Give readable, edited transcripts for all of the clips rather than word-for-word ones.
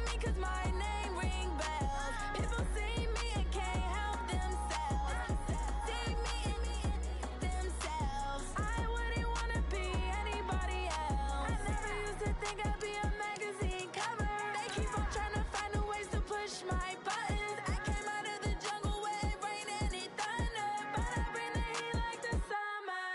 me 'cause my name ring bells. People see me and can't help themselves. See me and themselves. I wouldn't wanna be anybody else. I never used to think I'd be a magazine cover. They keep on trying to find new ways to push my buttons. I came out of the jungle where it rained and it thunder, but I bring the heat like the summer.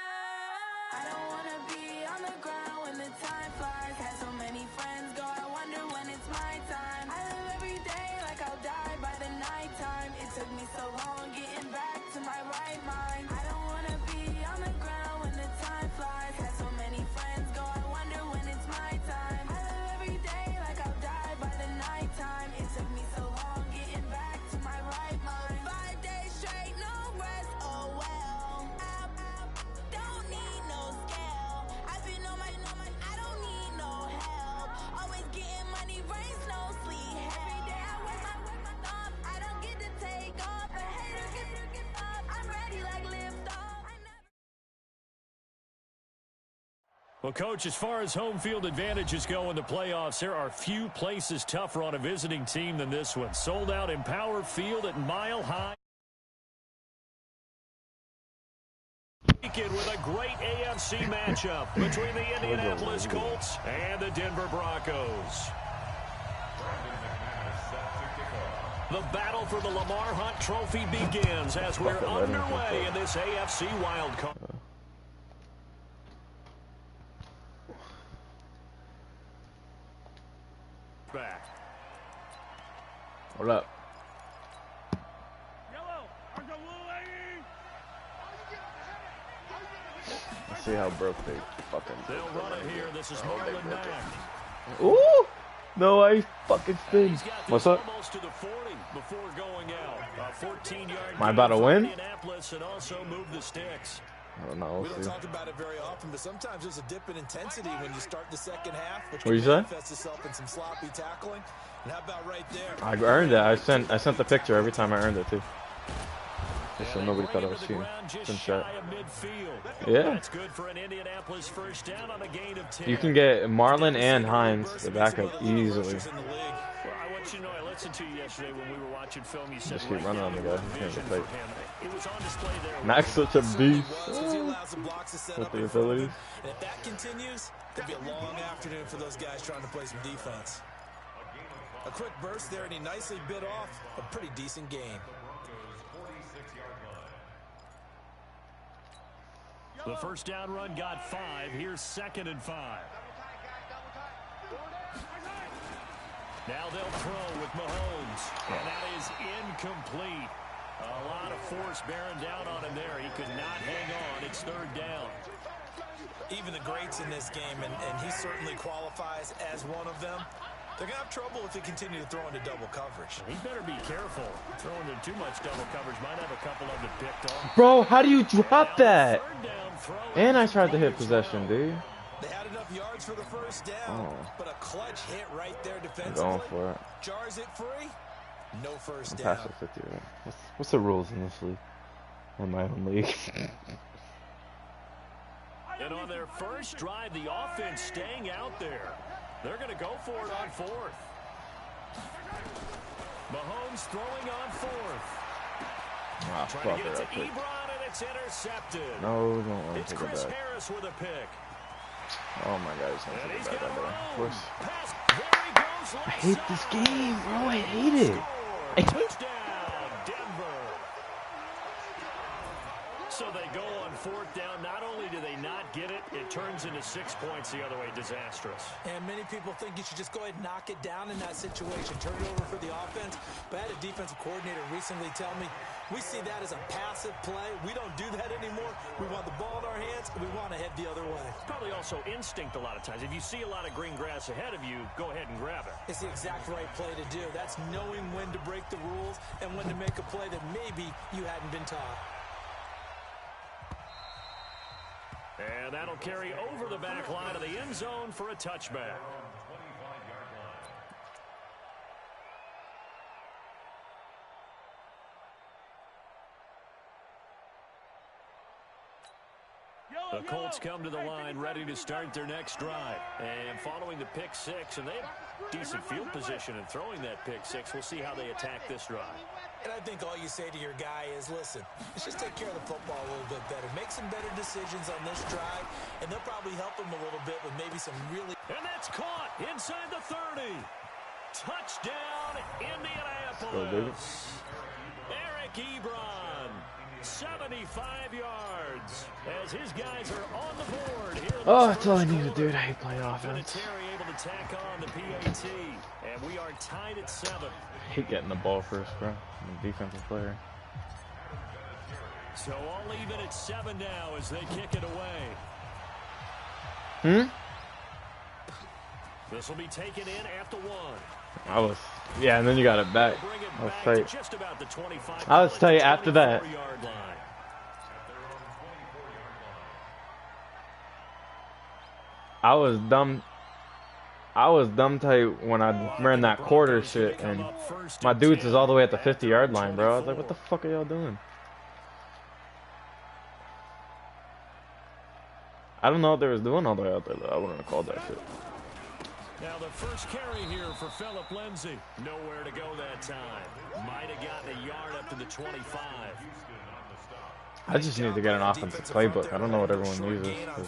I don't wanna be on the ground when the time flies. Had so many friends go, I wonder when it's my time. I live every day like I'll die by the nighttime. It took me so long getting back to my right mind. I don't wanna be on the ground when the time flies. Had so many friends go, I wonder when it's my time. I live every day like I'll die by the nighttime. It took me so long getting back to my right mind. 5 days straight, no rest, oh well. Don't need no scale. I've been on my, I don't need no help. Always getting money, rain, snow, sleet, every day I work my thumb. I don't get to take off. A hater get up. I'm ready like lift off. Well, Coach, as far as home field advantages go in the playoffs, there are few places tougher on a visiting team than this one. Sold out Empower Field at Mile High. With a great AFC matchup between the Indianapolis Colts and the Denver Broncos. The battle for the Lamar Hunt Trophy begins as we're underway in this AFC wildcard. Back. Hold up. Let's see how broke they fucking. They'll run it here. This is Marlon Mack. Ooh! No, I fucking spin. What's up? Almost to the 40 before going out. A 14-yard. Am I about to win? Indianapolis and also move the sticks. I don't know. We don't talk about it very often, but sometimes there's a dip in intensity when you start the second half, which What you can say? manifest itself in some sloppy tackling. And how about right there? I earned it. I sent the picture every time I earned it too. Just so nobody thought I was cheating. Yeah. That's good for an Indianapolis first down on a gain of 10. You can get Marlon and Hines, the backup, easily. Well, I want you to know, I listened to you yesterday when we were watching film. You said Just keep running on the guy. He can't get played. It was on display there. Max such a beast With the abilities. And if that continues, it'll be a long afternoon for those guys trying to play some defense. A quick burst there, and he nicely bit off a pretty decent game. The first down run got 5. Here's 2nd and 5. Now they'll throw with Mahomes. And that is incomplete. A lot of force bearing down on him there. He could not hang on. It's 3rd down. Even the greats in this game, and he certainly qualifies as one of them, they're going to have trouble if they continue to throw into double coverage. He better be careful. Throwing into too much double coverage might have a couple of them picked off. Bro, how do you drop that? And I tried to hit possession, dude. They had enough yards for the first down, but a clutch hit right there defensively. I'm going for it. Jars it free. No first I'm down. past the 50 right? What's the rules in this league? In my own league. And on their first drive, the offense staying out there. They're going to go for it on 4th. Mahomes throwing on 4th. Ah, Trying to get it to Ebron, and it's intercepted. No, don't want to It's take it Chris back. Harris with a pick. Oh my God, he's going to take it back. Of course. Pass. There he goes. I hate this game, bro. I hate it. I hate Touchdown, Denver. So they go on 4th down. Not only do they not get it, it turns into 6 points the other way. Disastrous. And many people think you should just go ahead and knock it down in that situation. Turn it over for the offense. But I had a defensive coordinator recently tell me, we see that as a passive play. We don't do that anymore. We want the ball in our hands, and we want to head the other way. It's probably also instinct a lot of times. If you see a lot of green grass ahead of you, go ahead and grab it. It's the exact right play to do. That's knowing when to break the rules and when to make a play that maybe you hadn't been taught. And that'll carry over the back line of the end zone for a touchback. The Colts come to the line ready to start their next drive. And following the pick six, and they have decent field position in throwing that pick six. We'll see how they attack this drive. And I think all you say to your guy is, listen, let's just take care of the football a little bit better. Make some better decisions on this drive, and they'll probably help him a little bit with maybe some really... And that's caught inside the 30. Touchdown, Indianapolis. Eric Ebron, 75 yards, as his guys are on the board here. Oh, that's all I need to do. I hate playing offense. Vinatieri able to tack on the PAT, and we are tied at 7. I hate getting the ball first, bro. I'm a defensive player. So all even at 7 now as they kick it away. This will be taken in at the 1. Yeah, and then you got it back. I was tight. Just about the 25. I was tight after that. I was dumb tight when I ran that quarter shit, and my dudes is all the way at the 50-yard line, bro. I was like, what the fuck are y'all doing? I don't know what they was doing all the way out there, though. I wouldn't have called that shit. Now the first carry here for Phillip Lindsay. Nowhere to go that time. Might have gotten a yard up to the 25. I just need to get an offensive playbook. I don't know what everyone uses. I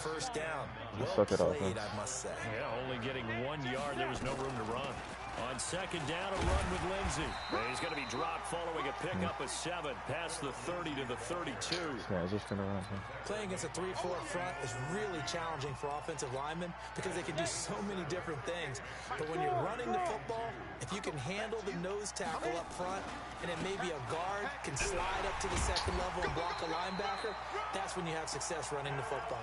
suck at offense. Yeah, only getting 1 yard. There was no room to run. On second down, a run with Lindsay. He's going to be dropped following a pickup of 7 past the 30 to the 32. Yeah, just gonna run. Playing against a 3-4 front is really challenging for offensive linemen because they can do so many different things. But when you're running the football, if you can handle the nose tackle up front, and then maybe a guard can slide up to the second level and block a linebacker, that's when you have success running the football.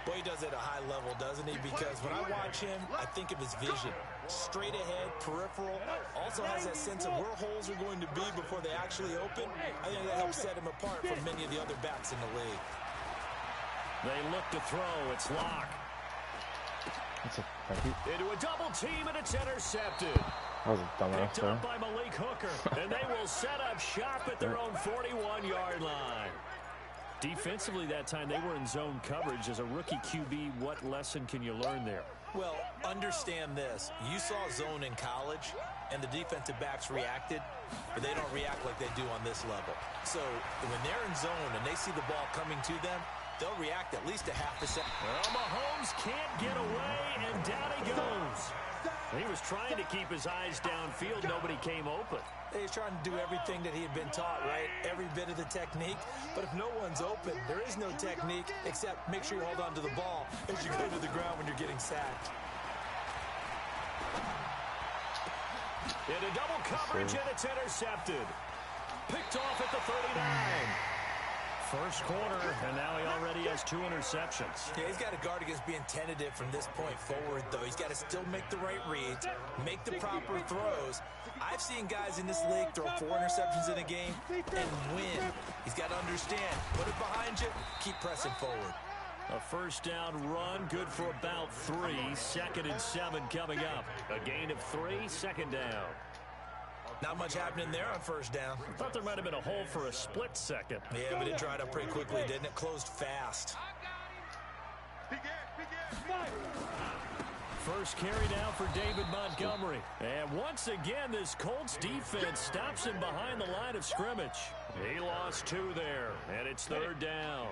Boy, he does it at a high level, doesn't he? Because when I watch him, I think of his vision. Straight ahead, peripheral. Also has that sense of where holes are going to be before they actually open. I think that helps set him apart from many of the other backs in the league. They look to throw. It's Locke. Into a double team, and it's intercepted. That was a dumbass Picked up by Malik Hooker. And they will set up shop at their own 41-yard line. Defensively that time, they were in zone coverage. As a rookie QB, what lesson can you learn there? Well, understand this. You saw zone in college, and the defensive backs reacted, but they don't react like they do on this level. So when they're in zone and they see the ball coming to them, they'll react at least a half a second. Well, Mahomes can't get away, and down he goes. He was trying to keep his eyes downfield. Nobody came open. He's trying to do everything that he had been taught, right? Every bit of the technique. But if no one's open, there is no technique except make sure you hold on to the ball as you go to the ground when you're getting sacked. Into double coverage, and it's intercepted. Picked off at the 39. First quarter, and now he already has 2 interceptions. Yeah, he's got to guard against being tentative from this point forward, though. He's got to still make the right reads, make the proper throws. I've seen guys in this league throw 4 interceptions in a game and win. He's got to understand, put it behind you, keep pressing forward. A first down run, good for about 3. 2nd and 7 coming up. A gain of 3, 2nd down. Not much happening there on first down. I thought there might have been a hole for a split second. Yeah, but it dried up pretty quickly, didn't it? Closed fast. First carry down for David Montgomery. And once again, this Colts defense stops him behind the line of scrimmage. He lost 2 there, and it's 3rd down.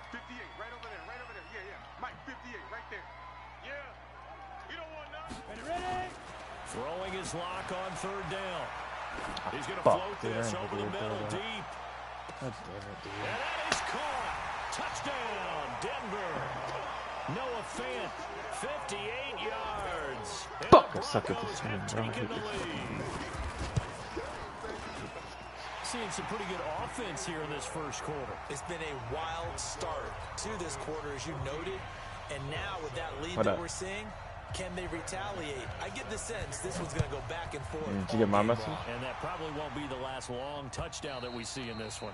58, right over there, Yeah. Mike, 58, right there. Yeah. You don't want nothing. Ready? Throwing his lock on 3rd down. He's going to float this over the middle deep. God damn it, dude. And that is caught. Touchdown, Denver. Noah Fant, 58 yards. Fuck, I suck at this game, bro. I hate this. Seeing some pretty good offense here in this first quarter. It's been a wild start to this quarter, as you noted. And now with that lead that we're seeing, can they retaliate? I get the sense this one's going to go back and forth. Did you get my message? And that probably won't be the last long touchdown that we see in this one.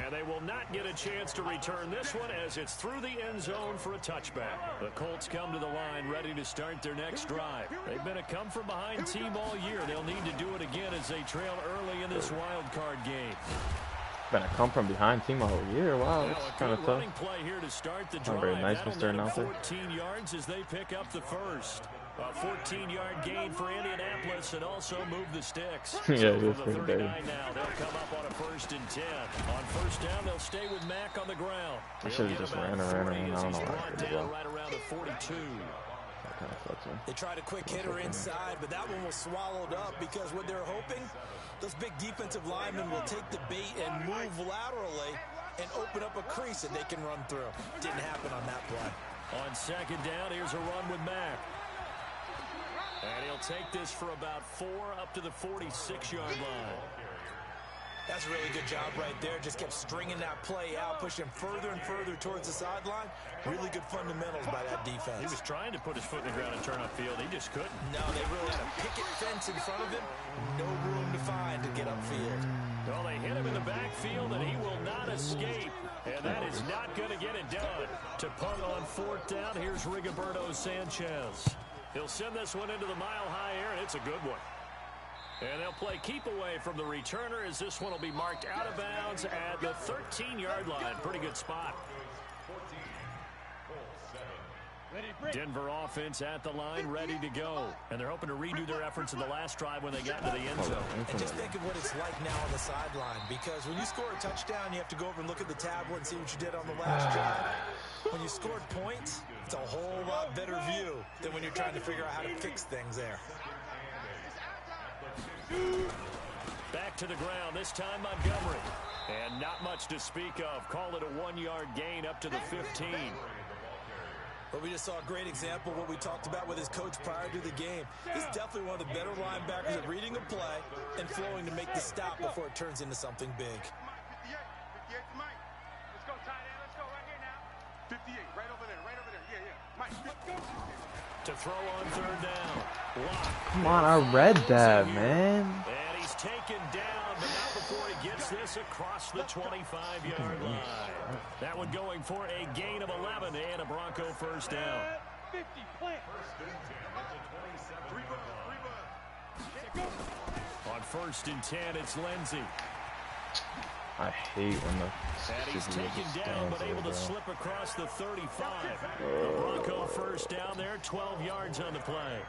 And they will not get a chance to return this one as it's through the end zone for a touchback. The Colts come to the line ready to start their next drive. They've been a come-from-behind team all year. They'll need to do it again as they trail early in this wild card game. Been a come from behind team a whole year. Wow, Now that's a kind good of tough. running play here to start the Not drive. very nice, That'll Mr. net 'em Announcer. 14 yards as they pick up the first. A 14-yard gain for Indianapolis and also move the sticks. Yeah, So it from is the pretty 39 now, they'll come up on a 1st and 10. On first down, they'll stay with Mack on the ground. I should have just ran around. I don't know why I did Down well. right around the 42. That kind of sucks, man. They tried a quick hitter inside, but that one was swallowed up because what they're hoping, those big defensive linemen will take the bait and move laterally and open up a crease that they can run through. Didn't happen on that play. On second down, here's a run with Mack. And he'll take this for about 4 up to the 46-yard line. That's a really good job right there. Just kept stringing that play out, pushing further and further towards the sideline. Really good fundamentals by that defense. He was trying to put his foot in the ground and turn upfield. He just couldn't. No, they really had a picket fence in front of him. No room to find to get upfield. Well, they hit him in the backfield, and he will not escape. And that is not going to get it done. To punt on 4th down, here's Rigoberto Sanchez. He'll send this one into the mile-high air, and it's a good one. And they'll play keep away from the returner as this one will be marked out of bounds at the 13-yard line. Pretty good spot. Denver offense at the line, ready to go. And they're hoping to redo their efforts in the last drive when they got into the end zone. And just think of what it's like now on the sideline, because when you score a touchdown, you have to go over and look at the tablet and see what you did on the last drive. When you scored points, it's a whole lot better view than when you're trying to figure out how to fix things there. Back to the ground, this time Montgomery. And not much to speak of. Call it a 1-yard gain up to the 15. But we just saw a great example of what we talked about with his coach prior to the game. He's definitely one of the better linebackers at reading a play and flowing to make the stop before it turns into something big. 58 to Mike. Let's go, tight end. Let's go right here now. 58, right over there, right over there. Yeah, yeah. Mike, let's go. To throw on 3rd down. Lock. Come on, I read that, man. And he's taken down, but not before he gets this across the 25-yard line. That one going for a gain of 11 and a Bronco 1st down. 50, plant. On 1st and 10, it's Lindsey. I hate when the And he's stupid taken just down, stands but able there, to bro. slip across the 35. The Bronco 1st down there, 12 yards on the play.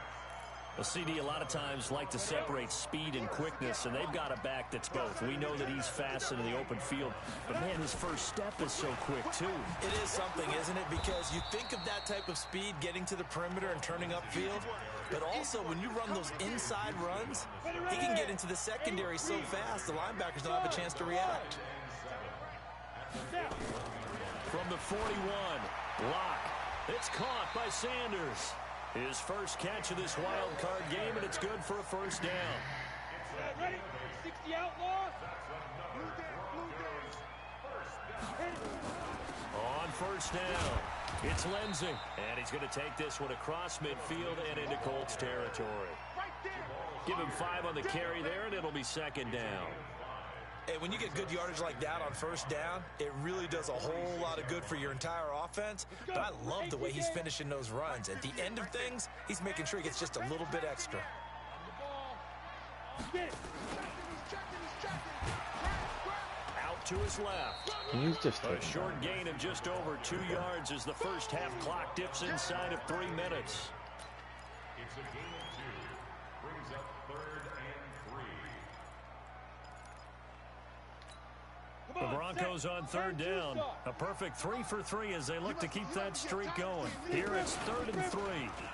Well, CD, a lot of times like to separate speed and quickness, and they've got a back that's both. We know that he's fast into the open field, but, man, his first step is so quick, too. It is something, isn't it? Because you think of that type of speed getting to the perimeter and turning upfield, but also when you run those inside runs, he can get into the secondary so fast the linebackers don't have a chance to react. From the 41, Lock. It's caught by Sanders. His first catch of this wild card game, and it's good for a 1st down. Ready? 60 outlaw. On 1st down, it's Lindsey. And he's going to take this one across midfield and into Colts territory. Give him 5 on the carry there, and it'll be 2nd down. And when you get good yardage like that on 1st down, it really does a whole lot of good for your entire offense. But I love the way he's finishing those runs. At the end of things, he's making sure he gets just a little bit extra. Out to his left. Can you just A take him short down? gain of just over 2 yards as the first half clock dips inside of 3 minutes. It's a gain of 2. Brings up 3rd and 3. The Broncos on 3rd down. A perfect 3 for 3 as they look to keep that streak going. Here it's 3rd and 3.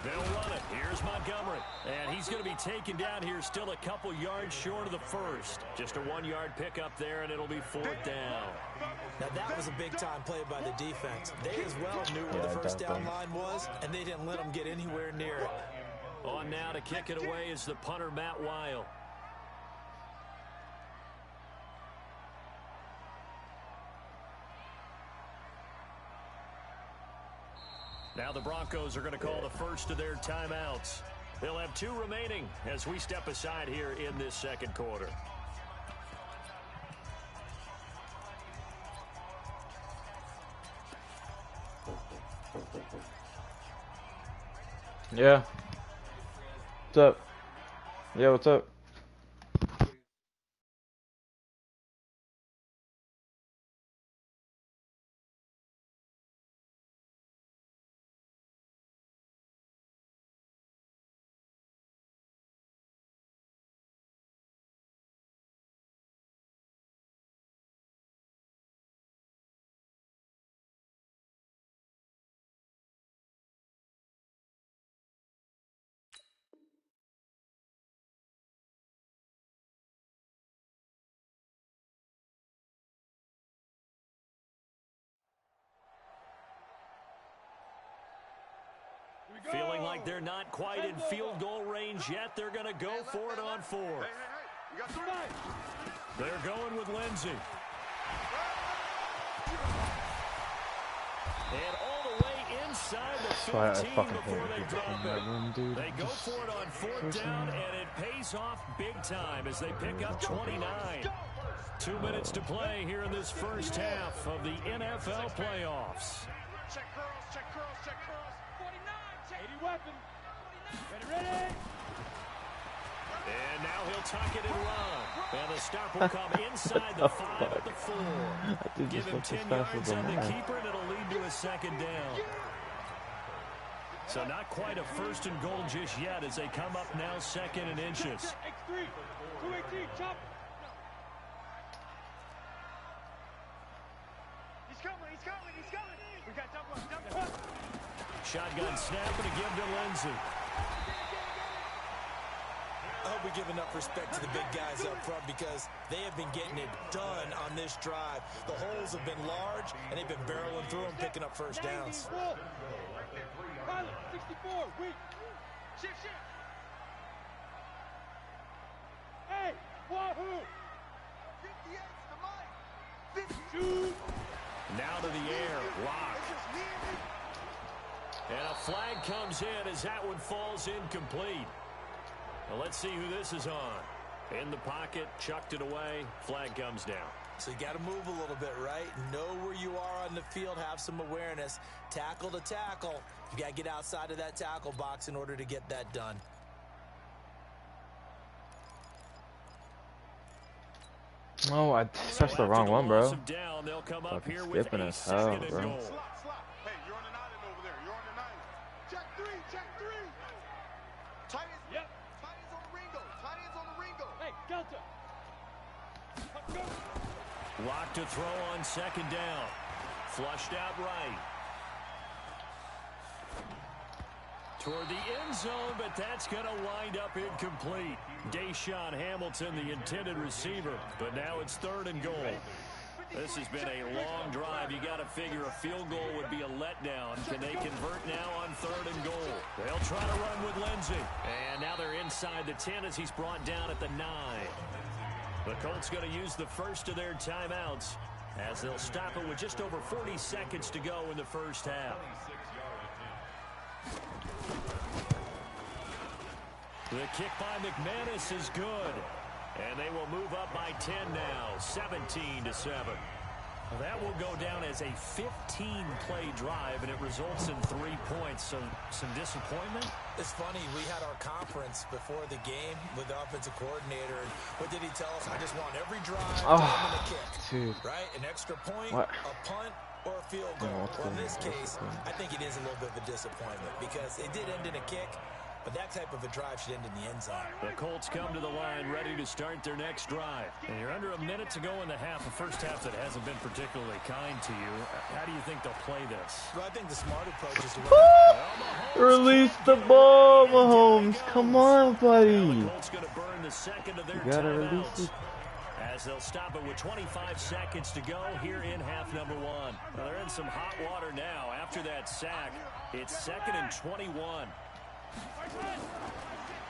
They'll run it. Here's Montgomery. And he's going to be taken down here still a couple yards short of the first. Just a 1-yard pickup there, and it'll be 4th down. Now that was a big-time play by the defense. They as well knew where the first down line was, and they didn't let them get anywhere near it. On now to kick it away is the punter, Matt Weil. Now the Broncos are going to call the first of their timeouts. They'll have 2 remaining as we step aside here in this 2nd quarter. Yeah. What's up? Yeah, what's up? like they're not quite in field goal range yet. They're going to go for it on 4th. Hey, you got 3. They're going with Lindsey. And all the way inside the 15 before they drop it. They go for it on 4th down, and it pays off big time as they pick up 29. 2 minutes to play here in this first half of the NFL playoffs. Check curls, check curls, check curls. 80 weapon. Ready. And now he'll tuck it and run. And the stop will come inside the 5 at the 4. Give him 10 yards on the keeper, and it'll lead to a 2nd down. So not quite a 1st and goal just yet as they come up now 2nd and inches. X3. 218. Chop. He's coming. We got double up. Shotgun snap and a give to Lindsey. I hope we give enough respect to the big guys up front because they have been getting it done on this drive. The holes have been large, and they've been barreling through them, picking up first downs. Pilot, 64, weak. Shift. Hey, wahoo! 58's the mic. 52. Now to the air, lock. And a flag comes in as that one falls incomplete. Well, let's see who this is on. In the pocket, chucked it away, flag comes down. So you got to move a little bit, right? Know where you are on the field, have some awareness. Tackle to tackle. You got to get outside of that tackle box in order to get that done. Oh, I pressed the wrong one, bro. Down, they'll come up Fucking here with skipping a as hell, 2nd and bro. goal. Slot. Hey, you're on an island over there. You're on an island. Check 3. Tight ends. Yep. Tight ends on the Ringo. Hey, Delta. Go. Lock to throw on 2nd down. Flushed out right. Toward the end zone, but that's going to wind up incomplete. Deshaun Hamilton, the intended receiver, but now it's 3rd and goal. This has been a long drive. You got to figure a field goal would be a letdown. Can they convert now on 3rd and goal? They'll try to run with Lindsey. And now they're inside the 10 as he's brought down at the 9. The Colts going to use the first of their timeouts as they'll stop it with just over 40 seconds to go in the first half. The kick by McManus is good. And they will move up by 10 now, 17-7. That will go down as a 15-play drive, and it results in 3 points. So some disappointment? It's funny, we had our conference before the game with the offensive coordinator, and what did he tell us? I just want every drive to end in a kick, dude. right? An extra point, What? a punt, or a field goal. Well, in this case, I think it is a little bit of a disappointment because it did end in a kick, but that type of a drive should end in the end zone. The Colts come to the line ready to start their next drive. And you're under a minute to go in the half, a first half that hasn't been particularly kind to you. How do you think they'll play this? Well, I think the smart approach is to Release the ball, Mahomes. Come on, buddy. The Colts going to burn the second of their You gotta release timeouts. it. As they'll stop it with 25 seconds to go here in half number 1. Well, they're in some hot water now. After that sack, it's 2nd and 21.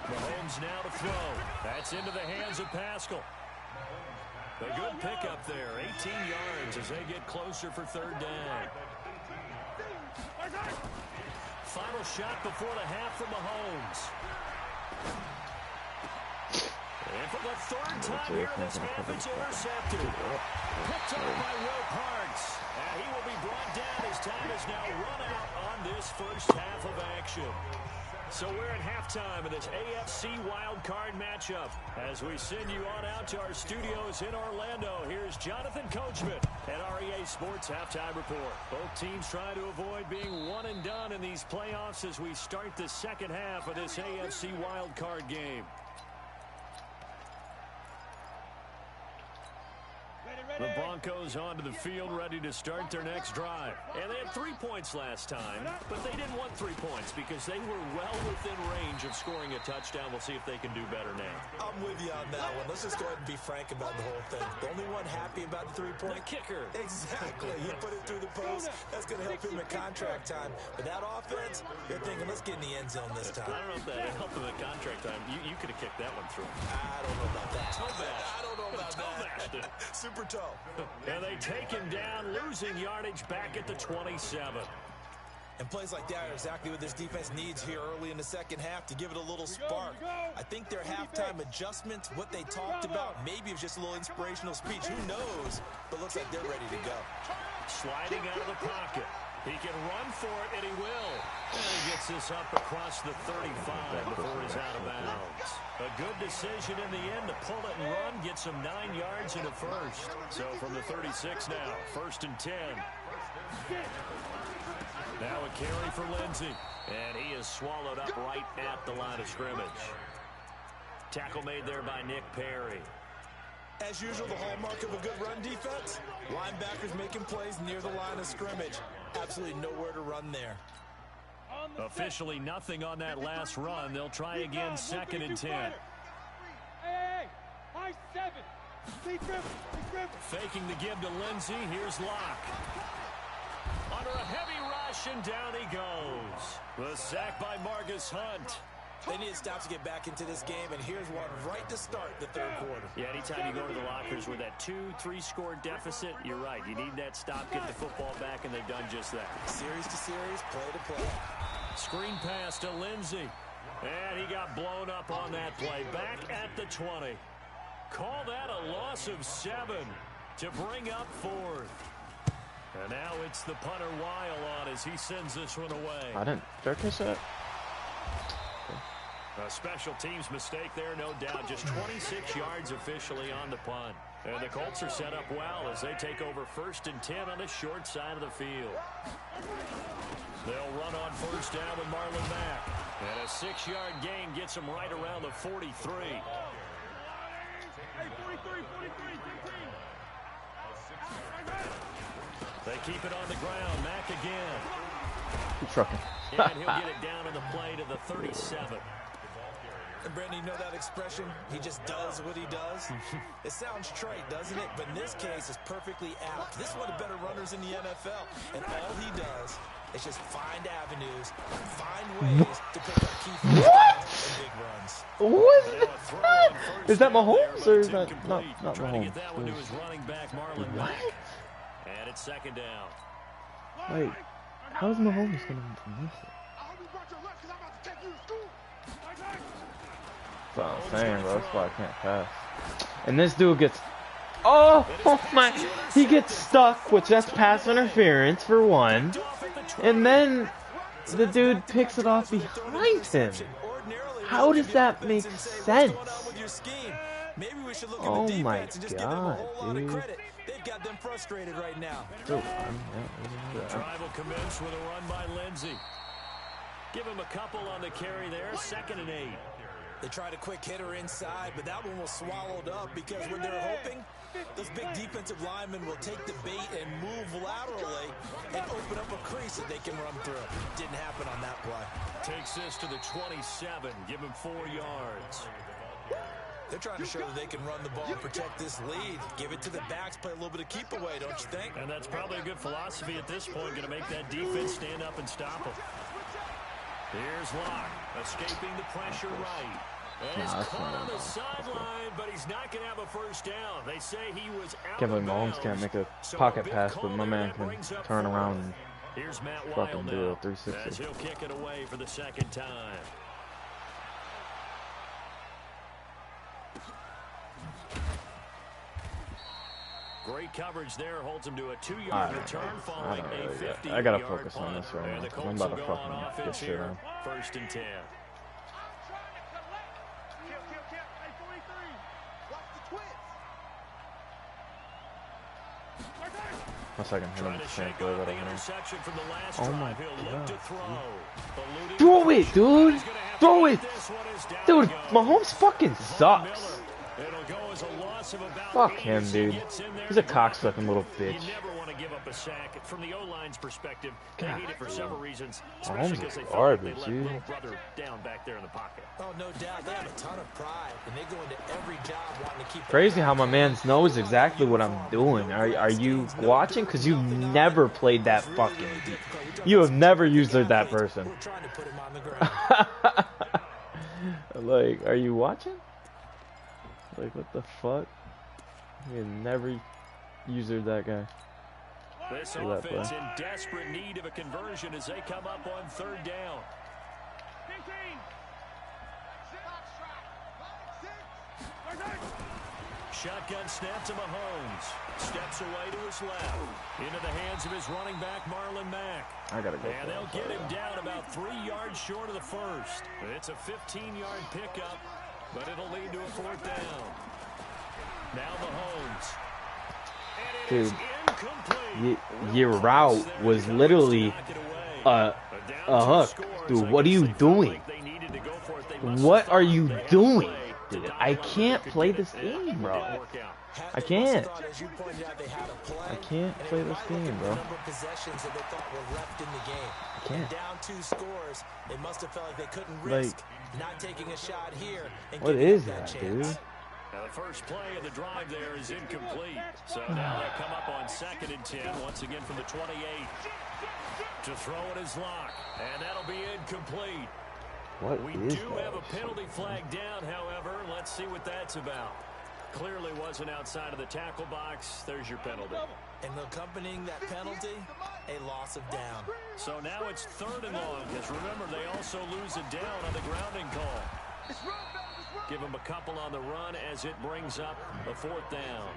Mahomes now to throw. That's into the hands of Pascal. A good pickup there, 18 yards as they get closer for 3rd down. Final shot before the half from Mahomes. And for the 3rd time here in this half, it's intercepted. Picked up by Will Parks. And he will be brought down as time is now run out on this first half of action. So we're at halftime of this AFC wildcard matchup. As we send you on out to our studios in Orlando, here's Jonathan Coachman at REA Sports Halftime Report. Both teams trying to avoid being one and done in these playoffs as we start the second half of this AFC wildcard game. Ready. The Broncos onto the field, ready to start their next drive. And they had 3 points last time, but they didn't want 3 points because they were well within range of scoring a touchdown. We'll see if they can do better now. I'm with you on that one. Let's just go ahead and be frank about the whole thing. The only one happy about the 3-point kicker. Exactly. He put it through the post. That's going to help him at contract time. But that offense, you're thinking, let's get in the end zone this time. I don't know if that helped him at contract time. You could have kicked that one through. I don't know about that. Toe bash. I don't know about that. Super toe. And they take him down, losing yardage back at the 27. And plays like that are exactly what this defense needs here early in the second half to give it a little spark. I think their halftime adjustment, what they talked about, maybe it was just a little inspirational speech. Who knows? But looks like they're ready to go. Sliding out of the pocket. He can run for it, and he will. And he gets this up across the 35 before he's out of bounds. A good decision in the end to pull it and run, gets him 9 yards and a first. So from the 36 now, 1st and 10. Now a carry for Lindsey, and he is swallowed up right at the line of scrimmage. Tackle made there by Nick Perry. As usual, the hallmark of a good run defense, linebackers making plays near the line of scrimmage. Absolutely nowhere to run there. Officially nothing on that last run. They'll try again, 2nd and 10. Hey, high 7. Faking the give to Lindsey. Here's Locke. Under a heavy rush, and down he goes. The sack by Marcus Hunt. They need to stop to get back into this game, and here's one right to start the 3rd quarter. Yeah, anytime you go to the lockers with that 2-3 score deficit, you're right. You need that stop, get the football back, and they've done just that. Series to series, play to play. Screen pass to Lindsey. And he got blown up on that play. Back at the 20. Call that a loss of 7 to bring up 4th. And now it's the punter Weil on as he sends this one away. Did I catch that? A special teams mistake there, no doubt. Just 26 yards officially on the punt. And the Colts are set up well as they take over 1st and 10 on the short side of the field. They'll run on 1st down with Marlon Mack. And a 6-yard gain gets them right around the 43. Hey, 43. They keep it on the ground. Mack again. Keep trucking. And he'll get it down on the play to the 37. And Brandon, you know that expression? He just does what he does. It sounds trite, doesn't it? But in this case, it's perfectly apt. This is one of the better runners in the NFL. And all he does is just find avenues, find ways to pick up key first downs and big runs. What? Is that Mahomes or is that not Trying to Mahomes? get that one to his running back, Marlon What? Mack. And it's 2nd down. Wait, how's Mahomes gonna miss it? I hope you brought your lunch because I'm about to take you to school. That's what I'm saying, bro. That's why I can't pass. And this dude gets... Oh my... He gets stuck, which that's pass interference for one. And then the dude picks it off behind him. How does that make sense? Oh my god, dude. They've got them frustrated right now. The drive will commence with a run by Lindsey. Give him a couple on the carry there. 2nd and 8. They tried a quick hitter inside, but that one was swallowed up because when they're hoping, those big defensive linemen will take the bait and move laterally and open up a crease that they can run through. Didn't happen on that play. Takes this to the 27. Give him 4 yards. They're trying to show that they can run the ball and protect this lead. Give it to the backs, play a little bit of keep away, don't you think? And that's probably a good philosophy at this point, going to make that defense stand up and stop them. Here's Locke, escaping the pressure right. And he's caught on the sideline, but he's not going to have a first down. They say he was out Can't believe of Mahomes bounds. can't make a So pocket big pass, call but my there man that can brings up turn 4th. around and Here's Matt fucking Weil do a now, 360. as he'll kick it away for the 2nd time. Great coverage there, holds him to a 2-yard return following a 50-yard I gotta focus on this right and now, the 'cause I'm Colts about will to go on fucking get offense shit here, on. 1st and 10. Kill. Hey, 43. Watch the twins. 1 second, I Trying don't to think shake play off that the over there. interception from the last Oh drive. my He'll look God. to throw. Eluding Throw the it, pressure. dude! He's gonna have Throw to it! get this one as down Dude, he goes. Mahomes fucking Von sucks. Miller. It'll go as a loss of about Fuck 8 him, as he dude. gets in there. He's a cocksucking little You bitch. never want to give up a sack. From the O-line's perspective, they God. need it for several reasons, Mahomes especially because is they felt like they garbage, let dude. little brother down back there in the pocket. Oh, no doubt. They have a ton of pride, and they go into every job wanting to keep. Crazy how my man knows exactly what I'm doing. Are you watching? Because you've never played that fucking. You have never used that person. We're trying to put him on the ground. Like, are you watching? Like, what the fuck? You never used that guy. This See that offense play? in desperate need of a conversion as they come up on 3rd down. 15. Shotgun snap to Mahomes. Steps away to his left. Into the hands of his running back, Marlon Mack. I gotta go. And they'll get him down about 3 yards short of the first. It's a 15-yard pickup, but it'll lead to a 4th down. Now Mahomes. And it is Dude, incomplete. your route was literally a hook. Dude, what are you doing? What are you doing? Dude, I can't play this game, bro. I can't. I can't play this game, bro. I can't. Down 2 scores, they must have felt like they couldn't Like, risk not taking a shot here. And what giving is up that, chance. dude? Now the first play of the drive there is incomplete. So now they come up on 2nd and 10, once again from the 28. To throw it is Lock, and that'll be incomplete. What We is do that? have a penalty flag down, however. Let's see what that's about. Clearly wasn't outside of the tackle box. There's your penalty. And accompanying that penalty, a loss of down. So now it's 3rd and long, because remember, they also lose a down on the grounding call. Give them a couple on the run as it brings up a 4th down.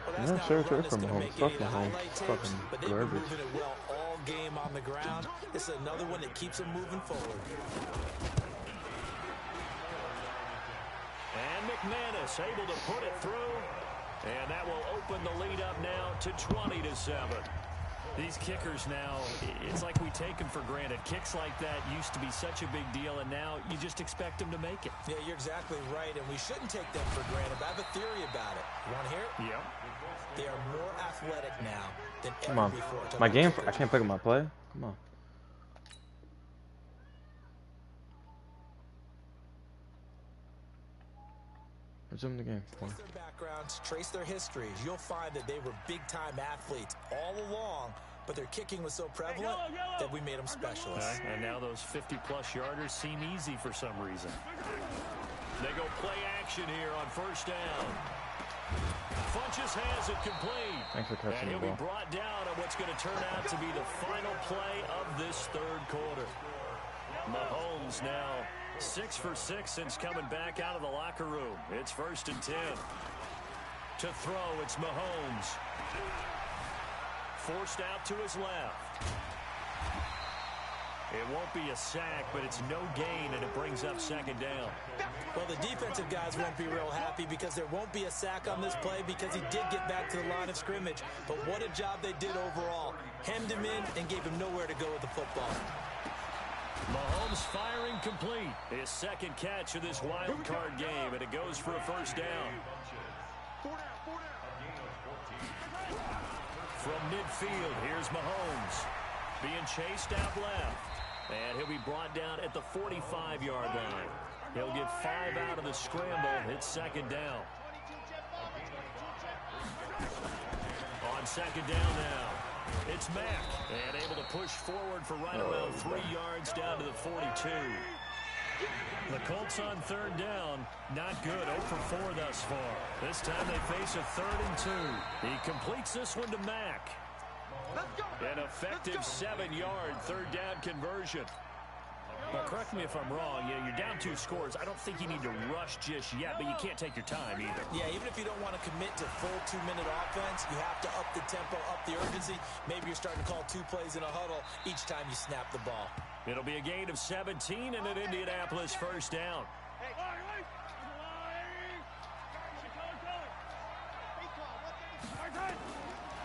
Well, I'm that's not not sure a if run they're that's from gonna Mahomes. make Fuck any of the Mahomes. highlight tapes, Fucking but they've been garbage. moving it well all game on the ground. This is another one that keeps them moving forward. And McManus able to put it through. And that will open the lead up now to 20-7. These kickers now, it's like we take them for granted. Kicks like that used to be such a big deal, and now you just expect them to make it. Yeah, you're exactly right, and we shouldn't take them for granted. But I have a theory about it. You want to hear it? Yep. They are more athletic now than Come ever on. before. Talk My about game, kickers. I can't pick up my play. Come on. Resume the game. Come on. Trace their backgrounds, trace their histories. You'll find that they were big-time athletes all along, but their kicking was so prevalent that we made them specialists. And now those 50-plus yarders seem easy for some reason. They go play action here on 1st down. Funches has it complete. Thanks for catching And the he'll be ball. brought down on what's going to turn out to be the final play of this 3rd quarter. Mahomes now 6 for 6 since coming back out of the locker room. It's 1st and 10. To throw, it's Mahomes. Forced out to his left. It won't be a sack, but it's no gain, and it brings up 2nd down. Well, the defensive guys won't be real happy because there won't be a sack on this play because he did get back to the line of scrimmage. But what a job they did overall. Hemmed him in and gave him nowhere to go with the football. Mahomes firing complete. His 2nd catch of this wild card game, and it goes for a 1st down. From midfield, here's Mahomes. Being chased out left. And he'll be brought down at the 45-yard line. He'll get 5 out of the scramble. It's 2nd down. On 2nd down now. It's Mack, and able to push forward for right around 3 yards down to the 42. The Colts on 3rd down, not good, 0 for 4 thus far. This time they face a 3rd and 2. He completes this one to Mack. An effective 7-yard 3rd down conversion. Well, correct me if I'm wrong. Yeah, you're down 2 scores. I don't think you need to rush just yet, but you can't take your time either. Yeah, even if you don't want to commit to full 2-minute offense, you have to up the tempo, up the urgency. Maybe you're starting to call 2 plays in a huddle each time you snap the ball. It'll be a gain of 17 and an Indianapolis 1st down.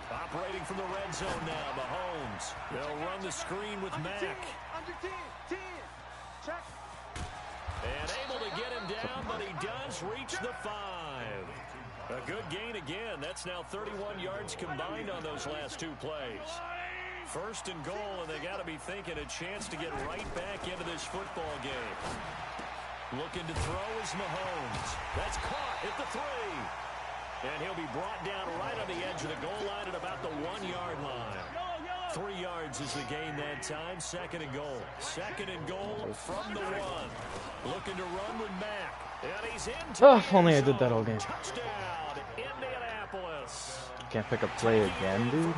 Operating from the red zone now, Mahomes. They'll run the screen with Mack. Under 10. Check. And able to get him down, but he does reach the 5. A good gain again. That's now 31 yards combined on those last two plays. First and goal, and they got to be thinking a chance to get right back into this football game. Looking to throw is Mahomes. That's caught at the 3. And he'll be brought down right on the edge of the goal line at about the 1-yard line. 3 yards is the gain that time. Second and goal. Second and goal from the 1. Looking to run with Mack. And he's into if only I did that all game. Touchdown, Indianapolis. Can't pick a play again, dude.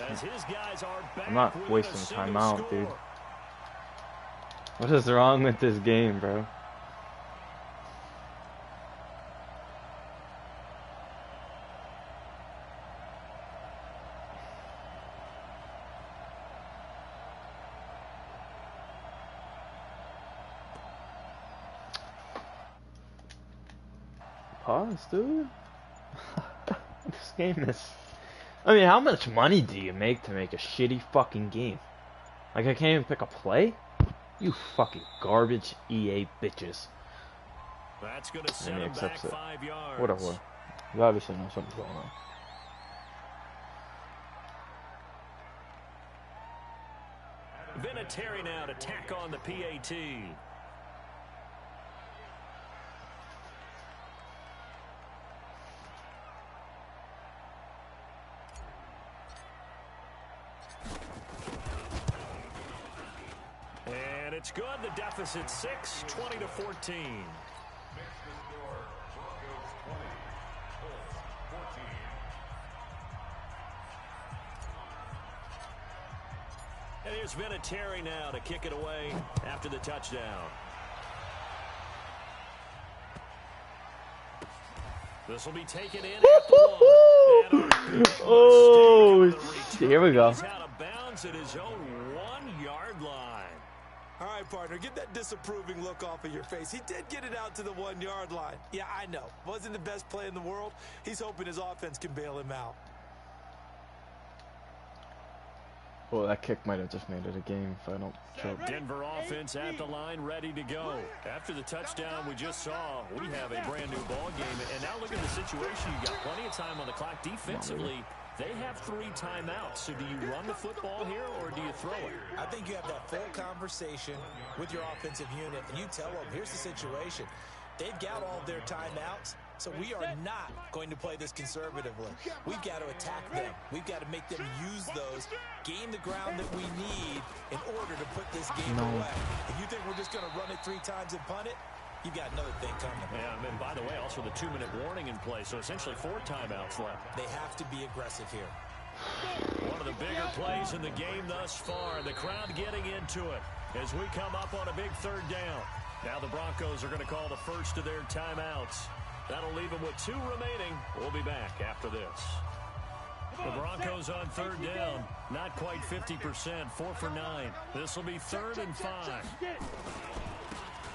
As his guys are back. I'm not wasting time out, dude. What is wrong with this game, bro? Pause, dude. This game is... I mean, how much money do you make to make a shitty fucking game? Like, I can't even pick a play? You fucking garbage EA bitches. That's gonna set him back 5 yards. What a whore. You obviously know something's going on. Vinatieri now to tack on the PAT. And it's good. The deficit 6, 20-14. Makes the score Broncos 20, Colts 14. And here's Vinatieri now to kick it away after the touchdown. This will be taken in at the 1. Oh, here we go. He's out of bounds at his own 1-yard line. All right, partner, get that disapproving look off of your face. He did get it out to the 1-yard line. Yeah, I know. Wasn't the best play in the world. He's hoping his offense can bail him out. Well, that kick might have just made it a game if I don't choke. Denver offense at the line, ready to go. After the touchdown we just saw, we have a brand new ball game. And now look at the situation. You got plenty of time on the clock. Defensively, they have 3 timeouts. So do you run the football here or do you throw it? I think you have that full conversation with your offensive unit, and you tell them, here's the situation. They've got all of their timeouts, so we are not going to play this conservatively. We've got to attack them. We've got to make them use those, gain the ground that we need in order to put this game away. If you think we're just going to run it 3 times and punt it, you've got another thing coming. Yeah, and by the way, also the 2-minute warning in play, so essentially 4 timeouts left. They have to be aggressive here. One of the bigger plays in the game thus far. The crowd getting into it as we come up on a big 3rd down. Now the Broncos are going to call the first of their timeouts. That'll leave them with 2 remaining. We'll be back after this. The Broncos on 3rd down. Not quite 50%. 4 for 9. This will be 3rd and 5.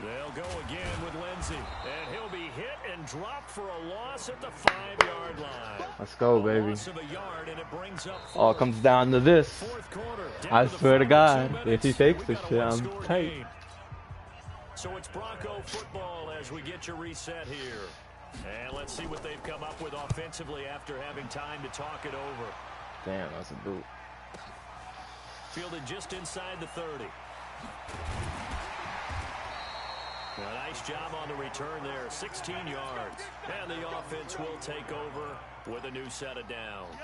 They'll go again with Lindsey. And he'll be hit and dropped for a loss at the 5-yard line. Let's go, baby. Loss of a yard, and it brings up All comes down to this. 4th quarter. I swear to God, if minutes, he takes we this got a shit, I'm one-score tight. game. So it's Bronco football as we get your reset here. And let's see what they've come up with offensively after having time to talk it over. Damn, that's a boot. Fielded just inside the 30. A nice job on the return there, 16 yards. And the offense will take over with a new set of downs.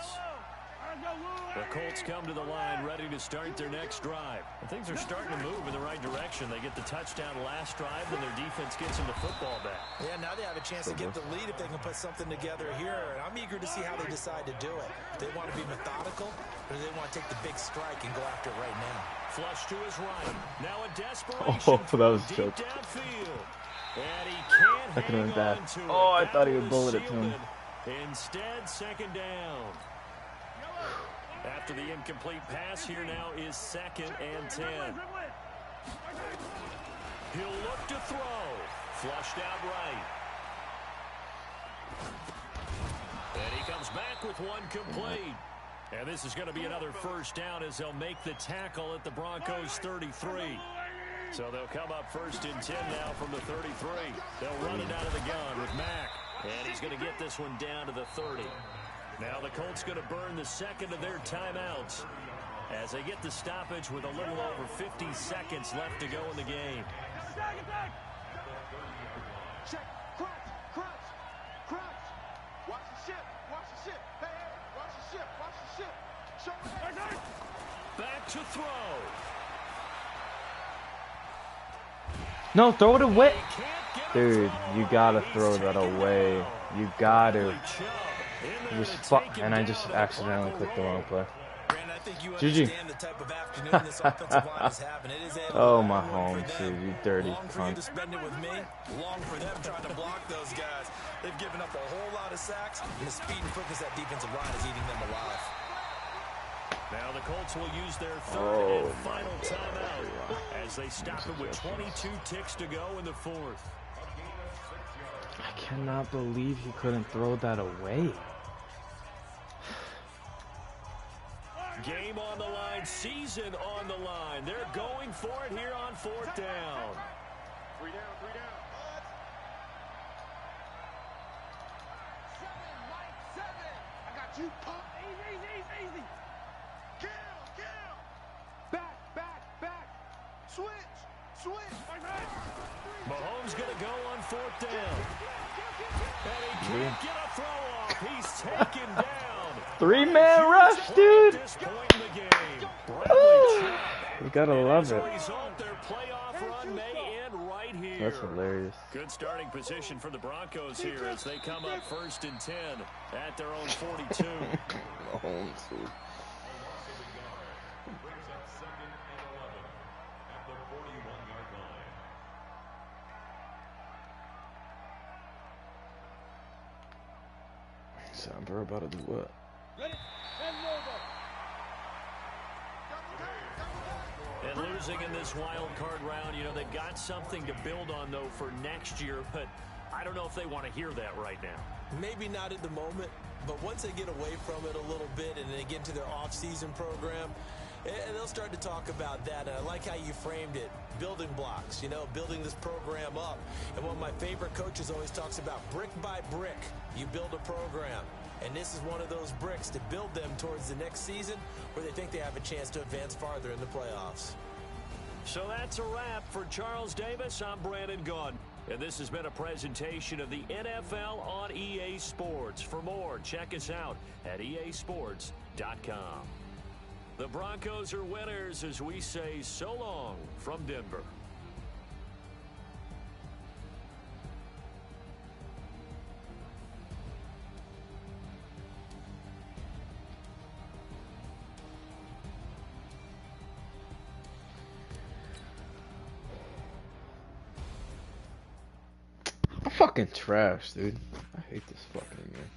The Colts come to the line ready to start their next drive. And things are starting to move in the right direction. They get the touchdown last drive, then their defense gets them the football back. Yeah, now they have a chance to get the lead if they can put something together here. And I'm eager to see how they decide to do it. Do they want to be methodical, or do they want to take the big strike and go after it right now? Flush to his right. Now a desperation Oh, that was a deep joke. downfield. And he can't That could have hang been bad. on to it. Oh, I That thought he would was bullet it to him. shielded. Instead, 2nd down. After the incomplete pass, here now is 2nd and 10. He'll look to throw. Flushed out right. And he comes back with one complete. And this is going to be another 1st down as they'll make the tackle at the Broncos 33. So they'll come up 1st and 10 now from the 33. They'll run it out of the gun with Mack. And he's going to get this one down to the 30. Now the Colts going to burn the second of their timeouts as they get the stoppage with a little over 50 seconds left to go in the game. Check. Crunch. Watch the ship. Hey, watch the ship. Show me. Back to throw. No, throw it away. Dude, you gotta throw that away. You gotta. And I just accidentally clicked the wrong play. GG. Oh, my home, dude, you dirty cunt. Long for them trying to block those guys. They've given up a whole lot of sacks, and the speed and quickness that defensive line is eating them alive. Now the Colts will use their third and final timeout as they stop it with 22 ticks to go in the fourth. I cannot believe he couldn't throw that away. Game on the line, season on the line. They're going for it here on fourth down. Three down. 7. I got you, pump. Easy. Kill. Back. Switch. Mahomes going to go on fourth down. And he can't get a throw off. He's taken down. 3-man rush, dude. You gotta love it. That's hilarious. Good starting position for the Broncos here as they come up 1st and 10 at their own 42. Mahomes, dude. Sound we're about to do what? And losing in this wild card round, you know, they've got something to build on, though, for next year, but I don't know if they want to hear that right now. Maybe not at the moment, but once they get away from it a little bit and they get into their off-season program, and they'll start to talk about that. I like how you framed it, building blocks, you know, building this program up. And one of my favorite coaches always talks about brick by brick, you build a program. And this is one of those bricks to build them towards the next season where they think they have a chance to advance farther in the playoffs. So that's a wrap for Charles Davis. I'm Brandon Gunn. And this has been a presentation of the NFL on EA Sports. For more, check us out at easports.com. The Broncos are winners as we say so long from Denver. Fucking trash, dude. I hate this fucking game.